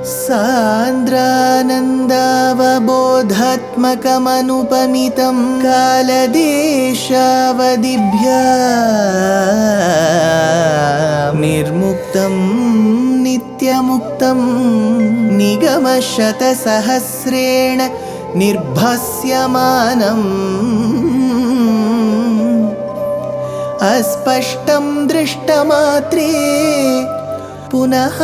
सान्द्रानन्दावबोधात्मकमनुपमितं कालदेशावदिभ्या निर्मुक्तं नित्यमुक्तं निगमशतसहस्रेण निर्भास्यमानम् अस्पष्टं दृष्टमात्रे पुनः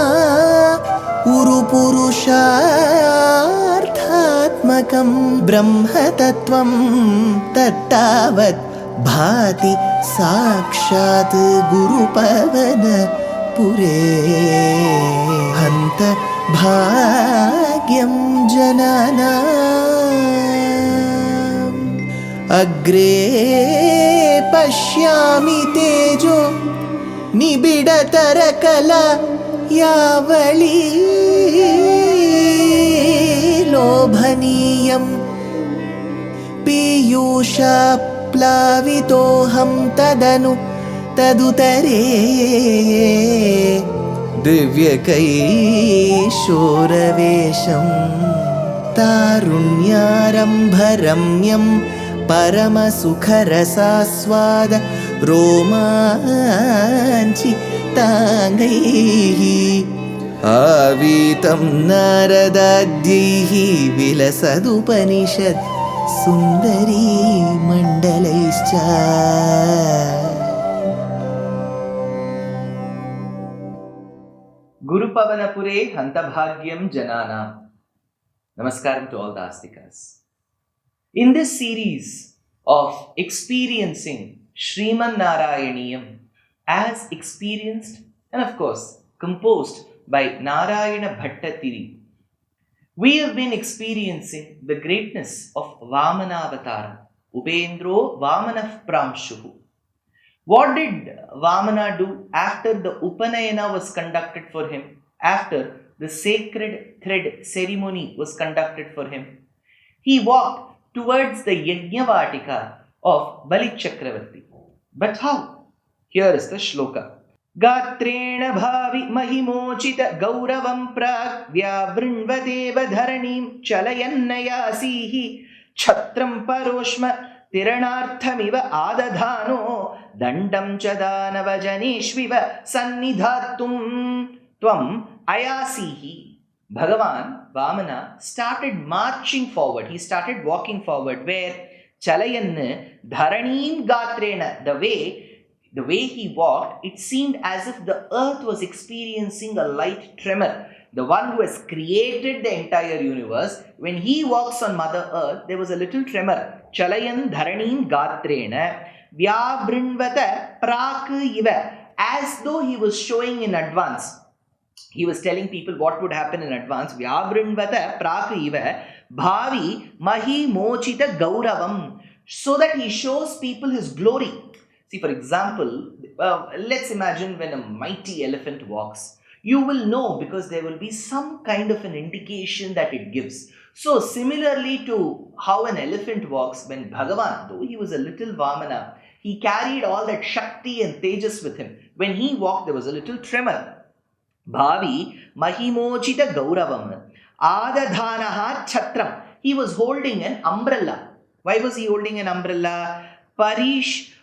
उरुपुरुषार्थात्मकं ब्रह्मतत्त्वं तत्तावत् भाति साक्षात् गुरुपवनपुरे हन्त भाग्यं जनानाम् अग्रे पश्यामि तेजो निबिडतरकला यावली लोभनीयं पीयूषाप्लावितोऽहं तदुतरे दिव्यकैशोरवेशं तारुण्यारम्भरम्यं परमसुखरसास्वाद रोमाञ्चिताङ्गैः आवीतं नारदाद्यैः विलसदुपनिषत् सुन्दरी मण्डलैश्च Gurupavanapure Hantabhagyam Janana. Namaskaram to all the Astikas. In this series of experiencing Sriman Narayaneeyam as experienced and of course composed by Narayana Bhattatiri, we have been experiencing the greatness of Vamana Avatara, Upendro Vamanah Pramshuhu. What did Vamana do after the Upanayana was conducted for him, after the sacred thread ceremony was conducted for him? He walked towards the Yajnavatika of Bali Chakravarti. But how? Here is the shloka. Gatrena bhavi mahimochita gauravam prag vyavrinvateva dharanim chalayannayasihi chatram paroshma tiranarthamiva adadhano dandam chadanava janeshviva sannidhatum tvam ayasihi. Bhagavan Vamana started marching forward. He started walking forward. Where? Chalayanna dharanim gatrena. The way he walked, it seemed as if the earth was experiencing a light tremor. The one who has created the entire universe, when he walks on Mother Earth, there was a little tremor. Chalayan dharanim gatrena vyabrinvata prak iva. As though he was showing in advance. He was telling people what would happen in advance. Vyabrinvata prak iva bhavi mahi mochita gauravam. So that he shows people his glory. See, for example, let's imagine when a mighty elephant walks. You will know because there will be some kind of an indication that it gives. So, similarly to how an elephant walks, when Bhagavan, though he was a little Vamana, he carried all that Shakti and Tejas with him. When he walked, there was a little tremor. Bhavi mahimochita gauravam adadhanaha chatram. He was holding an umbrella. Why was he holding an umbrella? Paroshmati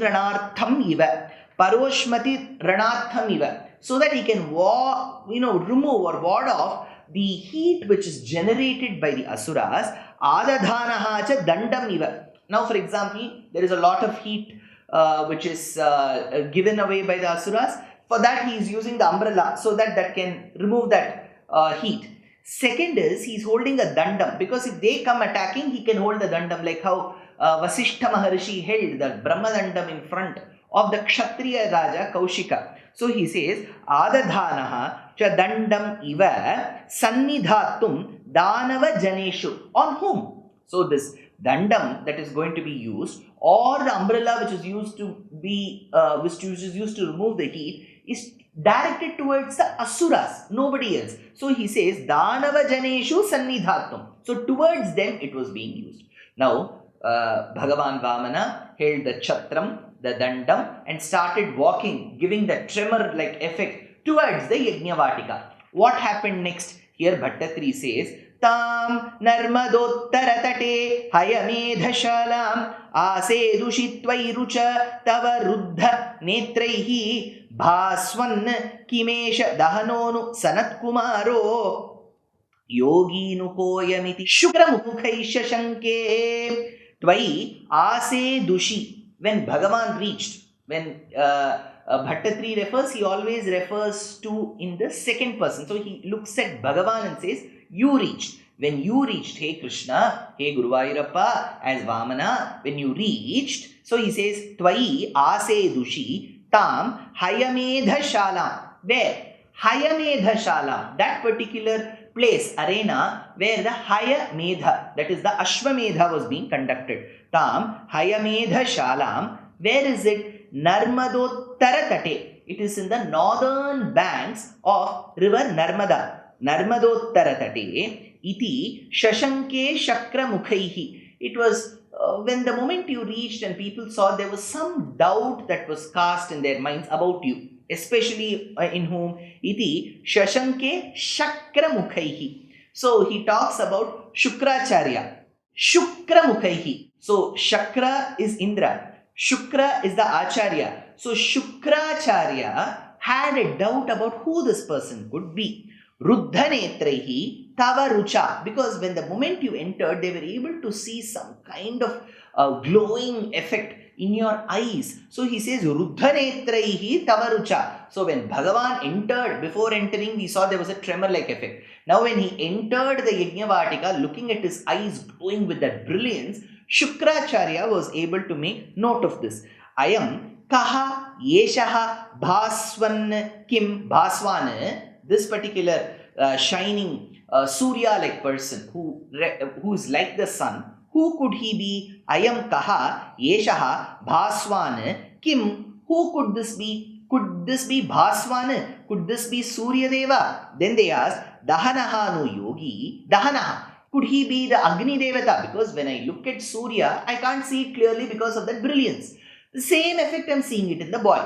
ranartham iva. Paroshmati ranartham iva. So that he can remove or ward off the heat which is generated by the asuras. Adadhanaha cha dandam iva. Now, for example, there is a lot of heat which is given away by the asuras. For that, he is using the umbrella so that can remove that heat. Second is, he is holding a dandam, because if they come attacking, he can hold the dandam, like how Vasishtha Maharshi held the Brahmadandam in front of the Kshatriya Raja Kaushika. So he says, Adadhanaha cha dandam iva sannidhatum danava janeshu. On whom? So this dandam that is going to be used, or the umbrella which is used to remove the heat, is directed towards the asuras, nobody else. So he says, Danava Janeshu Sannidhatum. So towards them it was being used. Now, Bhagavan Vamana held the Chatram, the Dandam, and started walking, giving the tremor-like effect towards the Yajnavatika. What happened next? Here Bhattatri says, Tam narmadottaratate hayamedhashalam asedushittvairucha tava ruddha netraihi bhaswan kimesha dahanonu sanatkumaro योगीनुकोयमिति शुक्रमुखैशशङ्के त्वयि आसे दुषि. When Bhagavan reached, when Bhattatri refers, he always refers to in the second person. So he looks at Bhagavan and says, you reached. When you reached, hey Krishna, hey Guruvayurappa, as Vamana, when you reached, so he says, Tvayi ase dushi tam hayamedha shalam. Where? Hayamedha shalam, that particular place, arena, where the Hayamedha, that is the Ashwamedha, was being conducted. Tam Hayamedha shalam. Where is it? Narmadottaratate. It is in the northern banks of river Narmada. Narmadottaratate. Iti Shashanke Shakramukaihi. It was when the moment you reached and people saw, there was some doubt that was cast in their minds about you. Especially in whom? Iti Shashanke Shakramukaihi. So he talks about Shukracharya. Shukramukaihi. So Shakra is Indra. Shukra is the Acharya. So Shukracharya had a doubt about who this person could be. Ruddhanetraihi Tavarucha. Because when the moment you entered, they were able to see some kind of glowing effect in your eyes. So he says, Ruddhanetraihi Tavarucha. So when Bhagavan entered, before entering, we saw there was a tremor-like effect. Now when he entered the Yajnavatika, looking at his eyes glowing with that brilliance, Shukracharya was able to make note of this. Ayam Kaha Yeshaha Bhaswan Kim Bhaswan. This particular shining Surya-like person who is like the sun. Who could he be? Ayam kaha yeshaha bhaswan kim. Who could this be? Could this be Bhaswan? Could this be Surya Deva? Then they asked, Dahanaha no yogi. Dahanaha. Could he be the Agni Devata? Because when I look at Surya, I can't see it clearly because of that brilliance. The same effect I'm seeing it in the boy.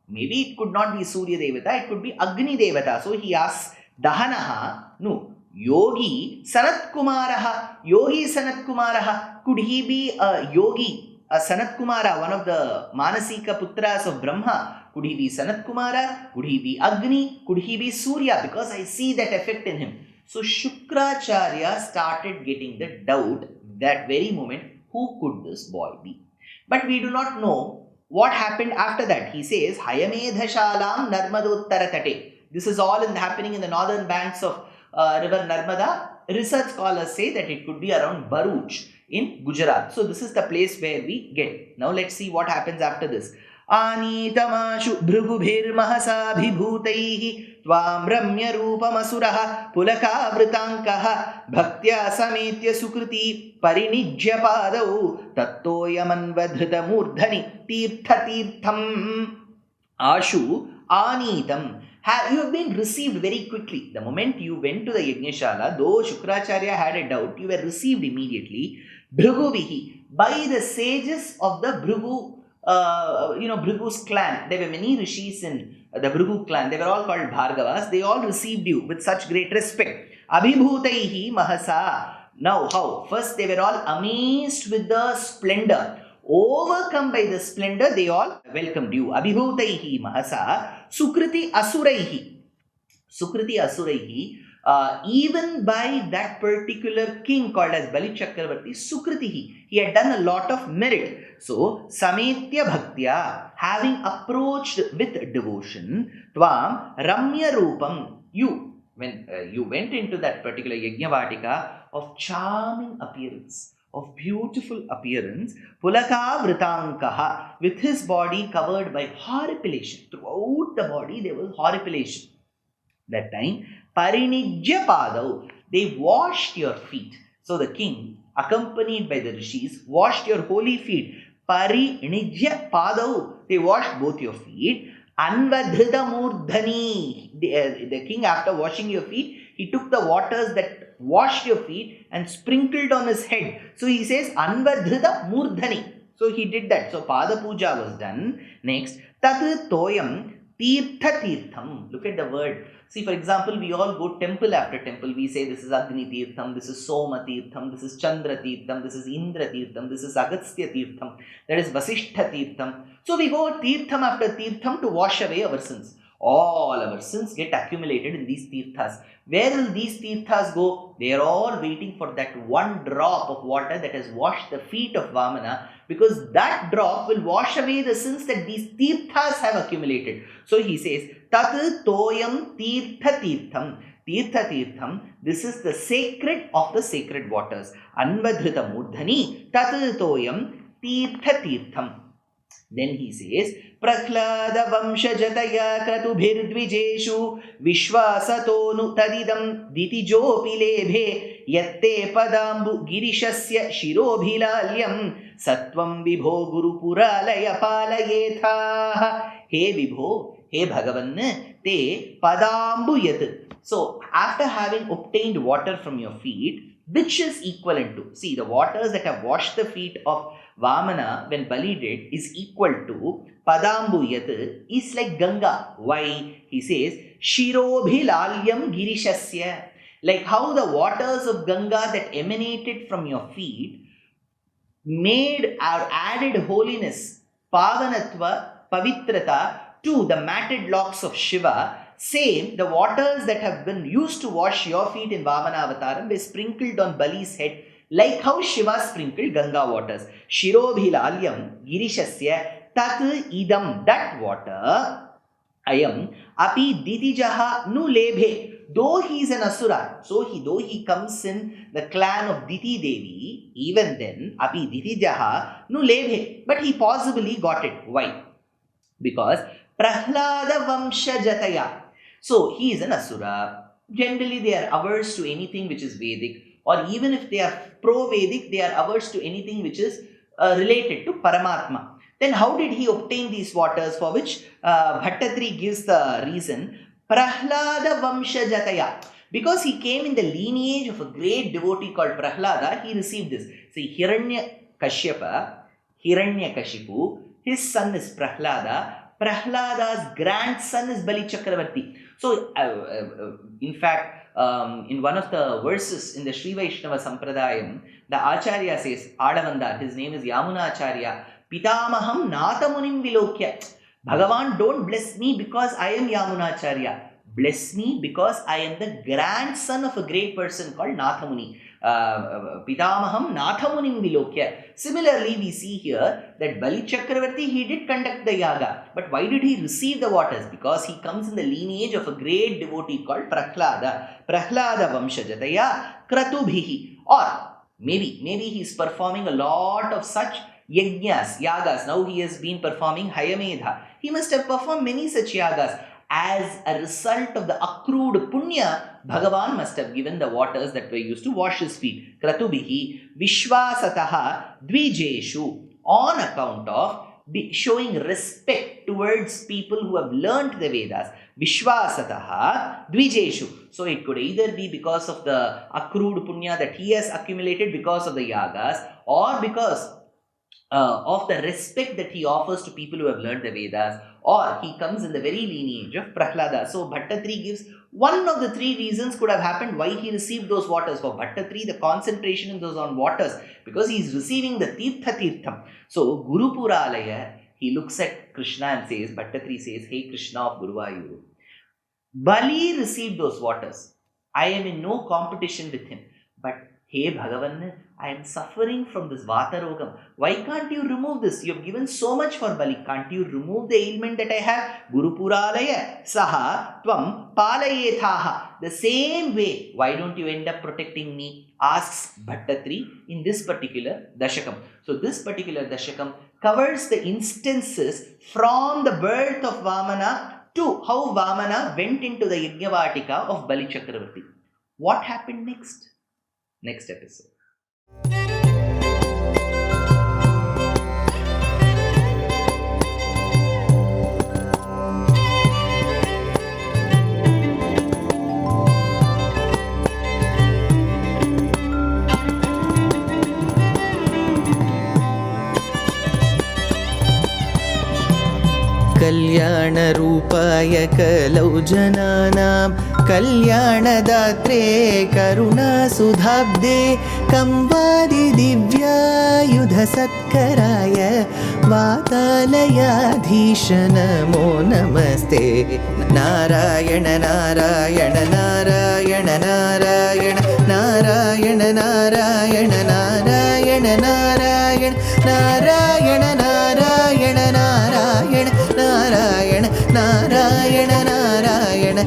Maybe it could not be Surya Devata, it could be Agni Devata. So he asks, Dahanaha, no, Yogi Sanat Kumaraha. Yogi Sanat Kumaraha. Could he be a yogi, a Sanat Kumara, one of the Manasika Putras of Brahma? Could he be Sanat Kumara? Could he be Agni? Could he be Surya? Because I see that effect in him. So Shukracharya started getting the doubt that very moment, who could this boy be? But we do not know what happened after that. He says, Hayamedhashalam Narmadottaratate. This is all happening in the northern banks of river Narmada. Research scholars say that it could be around Bharuch in Gujarat. So this is the place where we get. Now let's see what happens after this. Anitamashu bhrugubhir mahasabhibhutaihi tvam ramya rupamasuraha pulaka vritankaha bhaktya sametya sukriti parinijya padau tattoyamanvadhrita murdhani tirtha tirtham. Ashu anitam. You have been received very quickly. The moment you went to the Yajnashala, though Shukracharya had a doubt, you were received immediately. Bhruguvihi, by the sages of the Bhrugu, Bhrugu's clan. There were many rishis in the Bhrugu clan. They were all called Bhargavas. They all received you with such great respect. Abhibhutaihi mahasa. Now how? First they were all amazed with the splendor. Overcome by the splendor, they all welcomed you. Abhibhutaihi mahasa. Sukriti asuraihi. Sukriti asuraihi. Even by that particular king called as Bali Chakravarti, Sukritihi. He had done a lot of merit. So, Sametya Bhaktya, having approached with devotion, Tvam Ramya Rupam. When you went into that particular Yajnavatika of charming appearance, of beautiful appearance, Pulaka Vritankaha, with his body covered by horripilation. Throughout the body there was horripilation. That time, Parinijya Padau, they washed your feet. So the king, accompanied by the rishis, washed your holy feet. Parinijya Padau, they washed both your feet. Anvadhrita Murdhani, the king, after washing your feet, he took the waters that washed your feet and sprinkled on his head. So he says, Anvadhrita Murdhani. So he did that. So Pada Puja was done. Next, Tat Toyam Tirtha Tirtham. Look at the word. See, for example, we all go temple after temple. We say this is Agni Tirtham, this is Soma Tirtham, this is Chandra Tirtham, this is Indra Tirtham, this is Agastya Tirtham, that is Vasishtha Tirtham. So we go Tirtham after Tirtham to wash away our sins. All our sins get accumulated in these tirthas. Where will these tirthas go? They are all waiting for that one drop of water that has washed the feet of Vamana, because that drop will wash away the sins that these tirthas have accumulated. So he says, Tat Toyam Tirtha Tirtham. Tirtha Tirtham, this is the sacred of the sacred waters. Anvadhrita Murdhani Tat Toyam Tirtha Tirtham. Then he says, Prahlada Vamshajataya Kratubhirdvijeshu Vishwasatonu Tadidam Ditijopi Lebhe Yatte Padambu Girishasya Shirobhilalyam Satvam Vibho Guru Puralaya Palayetha. He Vibho, He Bhagavan, Te Padambu Yat. So, after having obtained water from your feet, which is equivalent to, see, the waters that have washed the feet of Vamana when Bali did is equal to Padambu Yat, is like Ganga. Why? He says, Shirobhilalyam Girishasya. Like how the waters of Ganga that emanated from your feet made or added holiness, Pavanatva, Pavitrata to the matted locks of Shiva. Same, the waters that have been used to wash your feet in Vamana Avataram were sprinkled on Bali's head, like how Shiva sprinkled Ganga waters. Shirobhilalyam Girishasya tat idam, that water, ayam api ditijaha nu lebhe. Though he is an asura, though he comes in the clan of Diti Devi, even then, api ditijaha nu lebhe, but he possibly got it. Why? Because Prahlada Vamsha Jataya. So he is an asura. Generally, they are averse to anything which is Vedic, or even if they are pro-Vedic, they are averse to anything which is related to Paramatma. Then how did he obtain these waters, for which Bhattatri gives the reason? Prahlada Vamsha Jataya. Because he came in the lineage of a great devotee called Prahlada, he received this. See, Hiranyakashipu, his son is Prahlada. Prahlada's grandson is Bali Chakravarti. So, in fact, in one of the verses in the Sri Vaishnava Sampradayam, the Acharya says, Adavandar, his name is Yamuna Acharya, Pitamaham Nathamunim Vilokya. Bhagavan, don't bless me because I am Yamuna Acharya. Bless me because I am the grandson of a great person called Nathamuni. Pitamaham Nathamunim Vilokya. Similarly, we see here that Bali Chakravarti, he did conduct the yaga. But why did he receive the waters? Because he comes in the lineage of a great devotee called Prahlada. Prahlada Vamshajataya Kratubhihi. Or maybe he is performing a lot of such yajnas, yagas. Now he has been performing Hayamedha. He must have performed many such yagas. As a result of the accrued punya, Bhagavan must have given the waters that were used to wash his feet. Kratubihi Vishwasataha Dvijeshu, on account of showing respect towards people who have learnt the Vedas. Vishwasataha Dvijeshu. So it could either be because of the accrued punya that he has accumulated because of the yagas, or because of the respect that he offers to people who have learned the Vedas, or he comes in the very lineage of Prahlada. So Bhattatri gives one of the three reasons could have happened why he received those waters. For Bhattatri, the concentration in those on waters, because he is receiving the Tirtha Tirtham. So Guru Puralaya, he looks at Krishna and says, Bhattatri says, hey Krishna of Guruvayur, Bali received those waters. I am in no competition with him. But hey Bhagavan, I am suffering from this Vata Rogam. Why can't you remove this? You have given so much for Bali. Can't you remove the ailment that I have? Guru Puralaya Saha Tvam Palayethaha. The same way, why don't you end up protecting me? Asks Bhattatri in this particular Dashakam. So this particular Dashakam covers the instances from the birth of Vamana to how Vamana went into the Yajnavatika of Bali Chakravarti. What happened next? Next episode. कल्याण कल्याणरूपाय कलौ जनानां कल्याणदात्रे करुणासुधाब्दे कंवादिदिव्यायुधसत्कराय वातालयाधीश नमो नमस्ते। नारायण नारायण नारायण नारायण नारायण नारायण नारायण नारायण नारायण नारायण नारायण नारायण नारायण नारायण नारायण